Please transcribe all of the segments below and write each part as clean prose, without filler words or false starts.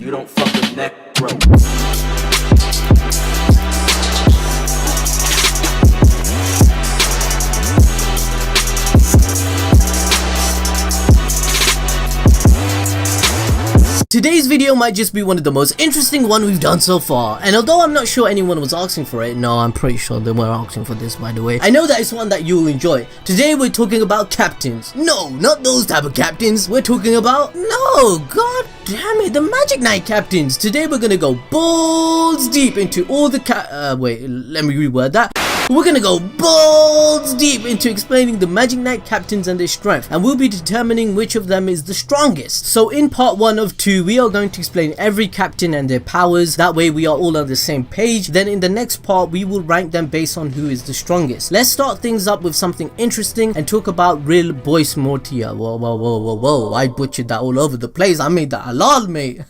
You don't fuck with Necro. Today's video might just be one of the most interesting one we've done so far, and although I'm not sure anyone was asking for it, no, I'm pretty sure they were asking for this by the way, I know that it's one that you'll enjoy. Today we're talking about captains. No, not those type of captains. We're talking about, no, god damn it, the Magic Knight captains. Today we're gonna go balls deep into all the wait, let me reword that. We're gonna go balls deep into explaining the Magic Knight captains and their strength, and we'll be determining which of them is the strongest. So in part 1 of 2, we are going to explain every captain and their powers, that way we are all on the same page. Then in the next part, we will rank them based on who is the strongest. Let's start things up with something interesting and talk about real Bois Mortia. Whoa, I butchered that all over the place. I made that halal, mate.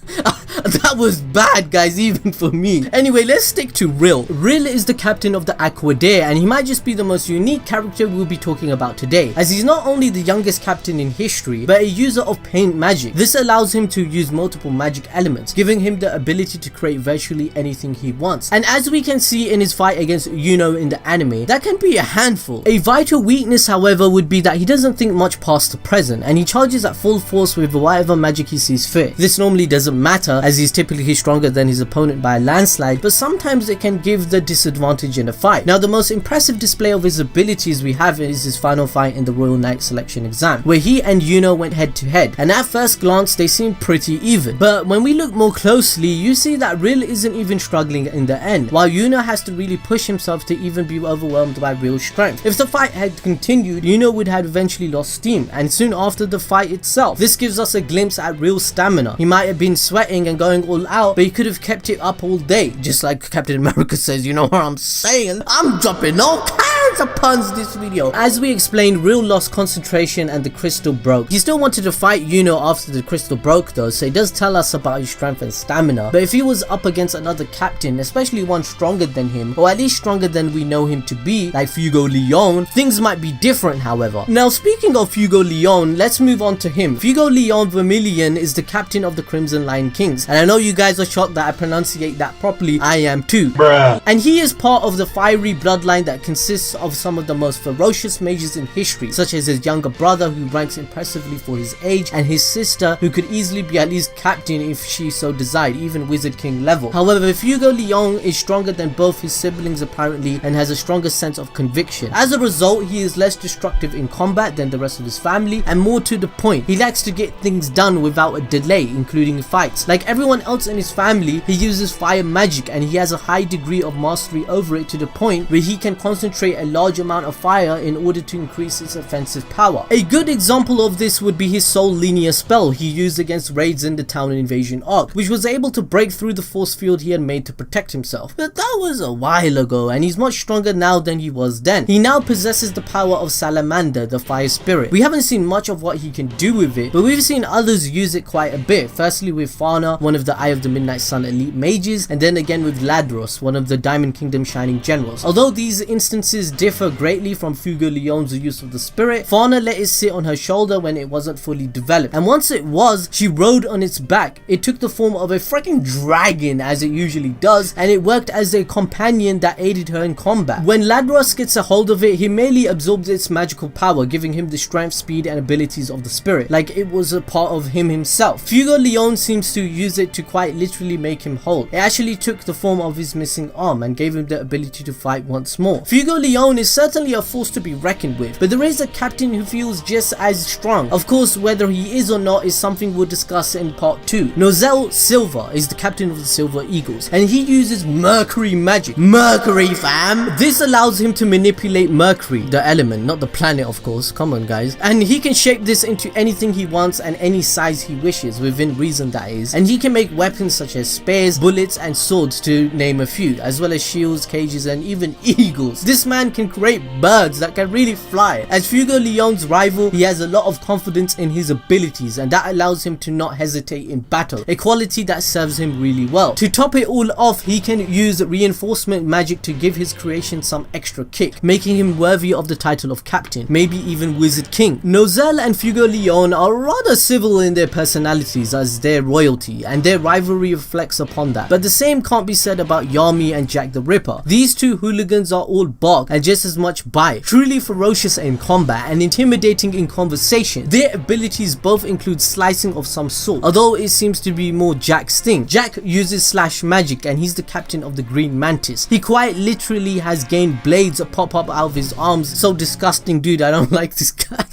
That was bad, guys, even for me. Anyway, let's stick to Rill. Rill is the captain of the Aquadair, and he might just be the most unique character we'll be talking about today, as he's not only the youngest captain in history, but a user of paint magic. This allows him to use multiple magic elements, giving him the ability to create virtually anything he wants. And as we can see in his fight against Yuno in the anime, that can be a handful. A vital weakness, however, would be that he doesn't think much past the present, and he charges at full force with whatever magic he sees fit. This normally doesn't matter, as he's typically stronger than his opponent by a landslide, but sometimes it can give the disadvantage in a fight. Now, the most impressive display of his abilities we have is his final fight in the Royal Knight selection exam, where he and Yuno went head to head, and at first glance they seem pretty even, but when we look more closely, you see that Rill isn't even struggling in the end, while Yuno has to really push himself to even be overwhelmed by Rill's strength. If the fight had continued, Yuno would have eventually lost steam, and soon after the fight itself. This gives us a glimpse at Rill's stamina. He might have been sweating and going all out, but he could have kept it up all day, just like Captain America says. You know what I'm saying? I'm dropping all kinds of puns this video. As we explained, Rill lost concentration and the crystal broke. He still wanted to fight Yuno after the crystal broke though, so it does tell us about his strength and stamina. But if he was up against another captain, especially one stronger than him, or at least stronger than we know him to be, like Fuegoleon, things might be different however. Now, speaking of Fuegoleon, let's move on to him. Fuegoleon Vermillion is the captain of the Crimson Lion Kings, and I know you guys are shocked that I pronunciate that properly. I am too. Bruh. And he is part of the fiery bloodline that consists of some of the most ferocious mages in history, such as his younger brother, who ranks impressively for his age, and his sister, who could easily be at least captain if she so desired, even Wizard King level. However, Fuegoleon is stronger than both his siblings apparently, and has a stronger sense of conviction. As a result, he is less destructive in combat than the rest of his family, and more to the point, he likes to get things done without a delay, including fights. Like everyone else in his family, he uses fire magic, and he has a high degree of mastery over it, to the point where he can concentrate a large amount of fire in order to increase its offensive power. A good example of this would be his Soul Linear spell he used against raids in the town invasion arc, which was able to break through the force field he had made to protect himself. But that was a while ago, and he's much stronger now than he was then. He now possesses the power of Salamander, the fire spirit. We haven't seen much of what he can do with it, but we've seen others use it quite a bit. Firstly with Fauna, one of the Eye of the Midnight Sun elite mages, and then again with Ladros, one of the Diamond Kingdom Shining Generals. Although these instances differ greatly from Fuegoleon's use of the spirit, Fauna let it sit on her shoulder when it wasn't fully developed, and once it was, she rode on its back. It took the form of a freaking dragon, as it usually does, and it worked as a companion that aided her in combat. When Ladros gets a hold of it, he merely absorbs its magical power, giving him the strength, speed, and abilities of the spirit, like it was a part of him himself. Fuegoleon seems to use it to quite literally make him whole. It actually took the form of his missing arm and gave him the ability to fight once more. Fuegoleon is certainly a force to be reckoned with, but there is a captain who feels just as strong. Of course, whether he is or not is something we'll discuss in part 2. Nozel Silver is the captain of the Silver Eagles, and he uses Mercury magic. Mercury, fam! This allows him to manipulate Mercury, the element, not the planet of course, come on guys, and he can shape this into anything he wants and any size he wishes, within reason that is, and he can make weapons such as spears, bullets, and swords, to name a few, as well as shields, cages, and even eagles. This man can can create birds that can really fly. As Fuegoleon's rival, he has a lot of confidence in his abilities, and that allows him to not hesitate in battle, a quality that serves him really well. To top it all off, he can use reinforcement magic to give his creation some extra kick, making him worthy of the title of captain, maybe even Wizard King. Nozel and Fuegoleon are rather civil in their personalities as their royalty, and their rivalry reflects upon that. But the same can't be said about Yami and Jack the Ripper. These two hooligans are all bark and just as much bite, truly ferocious in combat and intimidating in conversation. Their abilities both include slicing of some sort, although it seems to be more Jack's thing. Jack uses slash magic and he's the captain of the Green Mantis. He quite literally has gained blades pop up out of his arms. So disgusting, dude. I don't like this guy.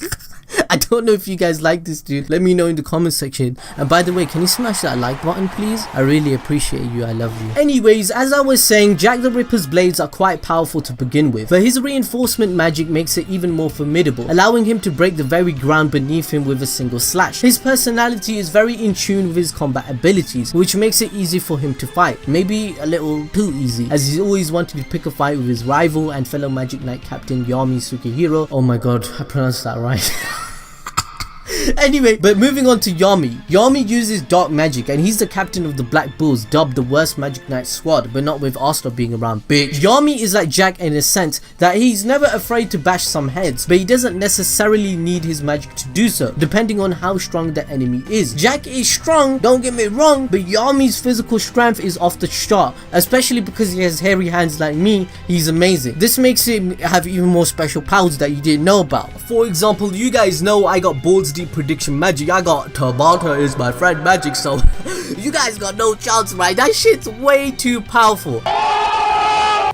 I don't know if you guys like this dude. Let me know in the comment section. And by the way, can you smash that like button please? I really appreciate you. I love you. Anyways, as I was saying, Jack the Ripper's blades are quite powerful to begin with, but his reinforcement magic makes it even more formidable, allowing him to break the very ground beneath him with a single slash. His personality is very in tune with his combat abilities, which makes it easy for him to fight. Maybe a little too easy, as he's always wanted to pick a fight with his rival and fellow Magic Knight captain Yami Sukihiro. Oh my god, I pronounced that right. Anyway, but moving on to Yami. Yami uses dark magic and he's the captain of the Black Bulls, dubbed the worst Magic Knight squad, but not with Asta being around, bitch. Yami is like Jack in a sense that he's never afraid to bash some heads, but he doesn't necessarily need his magic to do so, depending on how strong the enemy is. Jack is strong, don't get me wrong, but Yami's physical strength is off the chart, especially because he has hairy hands like me. He's amazing. This makes him have even more special powers that you didn't know about. For example, you guys know I got balls deep prediction magic. I got Tabata is my friend magic, so you guys got no chance, right? That shit's way too powerful.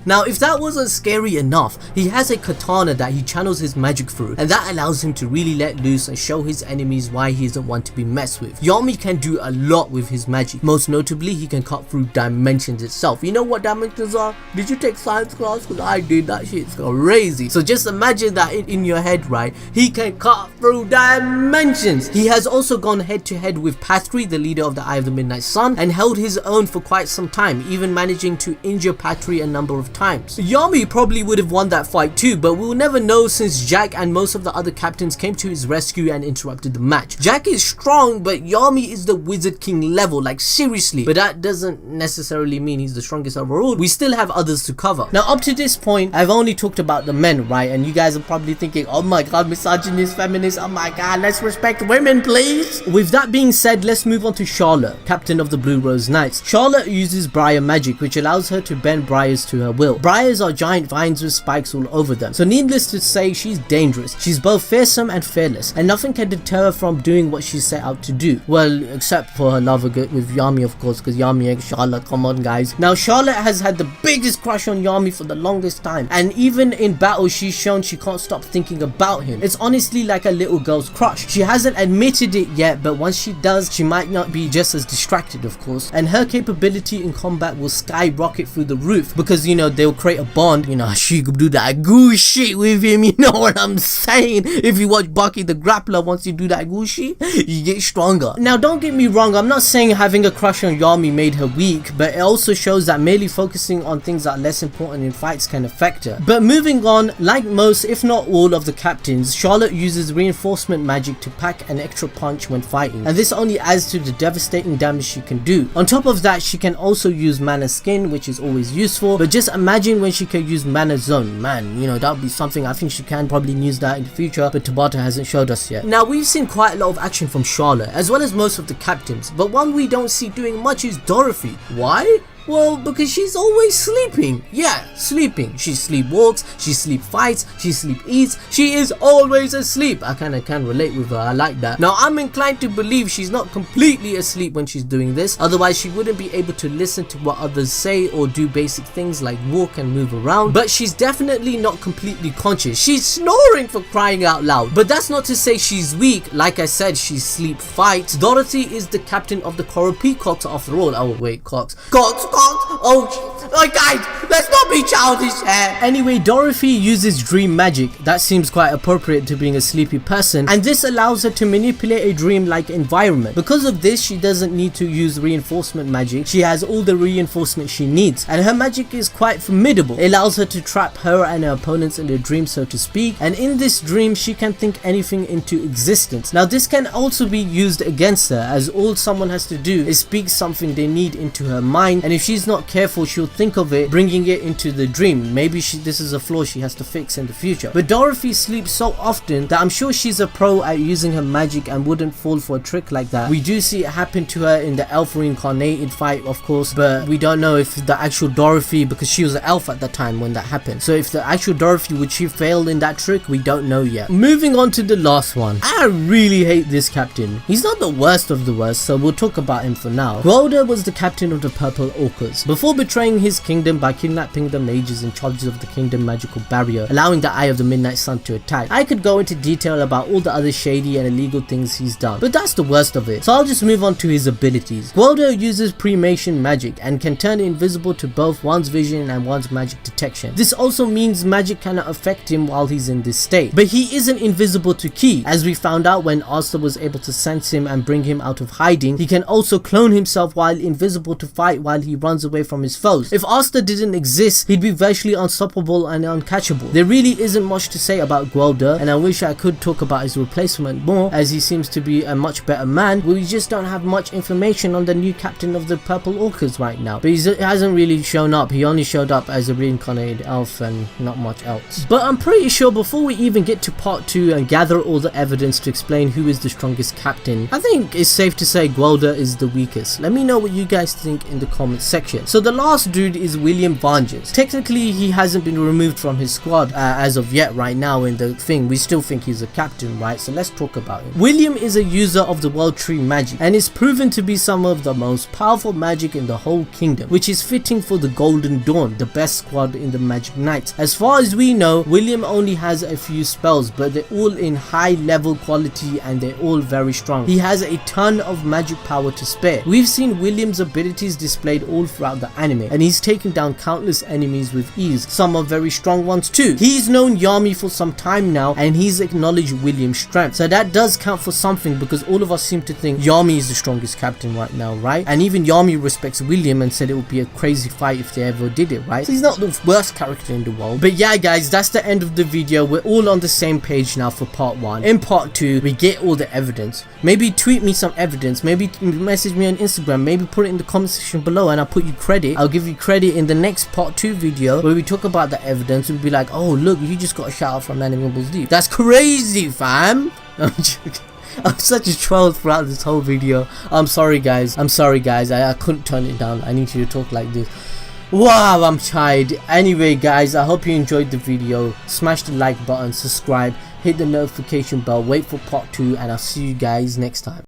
Now, if that wasn't scary enough, he has a katana that he channels his magic through, and that allows him to really let loose and show his enemies why he isn't one to be messed with. Yami can do a lot with his magic. Most notably, he can cut through dimensions itself. You know what dimensions are? Did you take science class? Because I did. That shit's crazy. So just imagine that in your head, right? He can cut through dimensions. He has also gone head to head with Patry, the leader of the Eye of the Midnight Sun, and held his own for quite some time, even managing to injure Patry a number of times. Yami probably would have won that fight too, but we'll never know since Jack and most of the other captains came to his rescue and interrupted the match. Jack is strong, but Yami is the Wizard King level, like seriously. But that doesn't necessarily mean he's the strongest overall. We still have others to cover. Now up to this point, I've only talked about the men, right? And you guys are probably thinking, oh my god, misogynist, feminist, oh my god, let's respect women please. With that being said, let's move on to Charlotte, captain of the Blue Rose Knights. Charlotte uses briar magic, which allows her to bend briars to her will. Briars are giant vines with spikes all over them, so needless to say, she's dangerous. She's both fearsome and fearless, and nothing can deter her from doing what she set out to do. Well, except for her love with Yami, of course, because Yami and Charlotte, come on guys. Now Charlotte has had the biggest crush on Yami for the longest time, and even in battle she's shown she can't stop thinking about him. It's honestly like a little girl's crush. She hasn't admitted it yet, but once she does, she might not be just as distracted, of course, and her capability in combat will skyrocket through the roof, because you know they'll create a bond. You know, she could do that goose shit with him, you know what I'm saying? If you watch Bucky the Grappler, once you do that goose shit, you get stronger. Now don't get me wrong, I'm not saying having a crush on Yami made her weak, but it also shows that merely focusing on things that are less important in fights can affect her. But moving on, like most if not all of the captains, Charlotte uses reinforcement magic to pack an extra punch when fighting, and this only adds to the devastating damage she can do. On top of that, she can also use mana skin, which is always useful, but just imagine when she can use mana zone. Man, you know, that would be something. I think she can probably use that in the future, but Tabata hasn't showed us yet. Now we've seen quite a lot of action from Charlotte, as well as most of the captains, but one we don't see doing much is Dorothy. Why? Well, because she's always sleeping. Yeah, sleeping. She sleepwalks, she sleep fights, she sleep eats. She is always asleep. I kinda can relate with her. I like that. Now, I'm inclined to believe she's not completely asleep when she's doing this. Otherwise, she wouldn't be able to listen to what others say or do basic things like walk and move around. But she's definitely not completely conscious. She's snoring for crying out loud. But that's not to say she's weak. Like I said, she sleep fights. Dorothy is the captain of the Coral Peacocks after all. Oh, wait, Cox. Cox! Oh, Oh guys, let's not be childish here. Anyway, Dorothy uses dream magic. That seems quite appropriate to being a sleepy person, and this allows her to manipulate a dream-like environment. Because of this, she doesn't need to use reinforcement magic. She has all the reinforcement she needs, and her magic is quite formidable. It allows her to trap her and her opponents in a dream, so to speak, and in this dream she can think anything into existence. Now this can also be used against her, as all someone has to do is speak something they need into her mind, and if she's not careful she'll think of it, bringing it into the dream. Maybe this is a flaw she has to fix in the future. But Dorothy sleeps so often that I'm sure she's a pro at using her magic and wouldn't fall for a trick like that. We do see it happen to her in the elf reincarnated fight, of course, but we don't know if the actual Dorothy, because she was an elf at the time when that happened, so if the actual Dorothy, would she fail in that trick? We don't know yet. Moving on to the last one. I really hate this captain. He's not the worst of the worst, so we'll talk about him for now. Gwilda was the captain of the Purple Orcas. Before betraying his kingdom by kidnapping the mages in charge of the kingdom magical barrier, allowing the Eye of the Midnight Sun to attack, I could go into detail about all the other shady and illegal things he's done, but that's the worst of it, so I'll just move on to his abilities. Gwilda uses premation magic and can turn invisible to both one's vision and one's magic detection. This also means magic cannot affect him while he's in this state, but he isn't invisible to Ki, as we found out when Asta was able to sense him and bring him out of hiding. He can also clone himself while invisible to fight while he runs away from his foes. If Asta didn't exist, he'd be virtually unstoppable and uncatchable. There really isn't much to say about Gwilda, and I wish I could talk about his replacement more, as he seems to be a much better man. We just don't have much information on the new captain of the Purple Orcas right now, but he hasn't really shown up. He only showed up as a reincarnated elf and not much else. But I'm pretty sure before we even get to part 2 and gather all the evidence to explain who is the strongest captain, I think it's safe to say Gwilda is the weakest. Let me know what you guys think in the comments section. So the last dude is William Vangeance. Technically he hasn't been removed from his squad as of yet. Right now in the thing we still think he's a captain, right? So let's talk about him. William is a user of the World Tree magic and is proven to be some of the most powerful magic in the whole kingdom, which is fitting for the Golden Dawn, the best squad in the Magic Knights. As far as we know, William only has a few spells, but they're all in high level quality and they're all very strong. He has a ton of magic power to spare. We've seen William's abilities displayed all throughout the anime, and he's taken down countless enemies with ease. Some are very strong ones too. He's known Yami for some time now, and he's acknowledged William's strength, so that does count for something, because all of us seem to think Yami is the strongest captain right now, right? And even Yami respects William and said it would be a crazy fight if they ever did it, right? So he's not the worst character in the world. But yeah guys, that's the end of the video. We're all on the same page now for part 1. In part 2 we get all the evidence. Maybe tweet me some evidence, maybe message me on Instagram, maybe put it in the comment section below and I'll put you credit. I'll give you credit in the next part 2 video where we talk about the evidence. We'll be like, oh look, you just got a shout out from Animals Deep. That's crazy fam. I'm joking. I'm such a troll throughout this whole video. I'm sorry guys. I couldn't turn it down. I need you to talk like this. Wow, I'm tired. Anyway guys, I hope you enjoyed the video. Smash the like button, subscribe, hit the notification bell, wait for part 2, and I'll see you guys next time.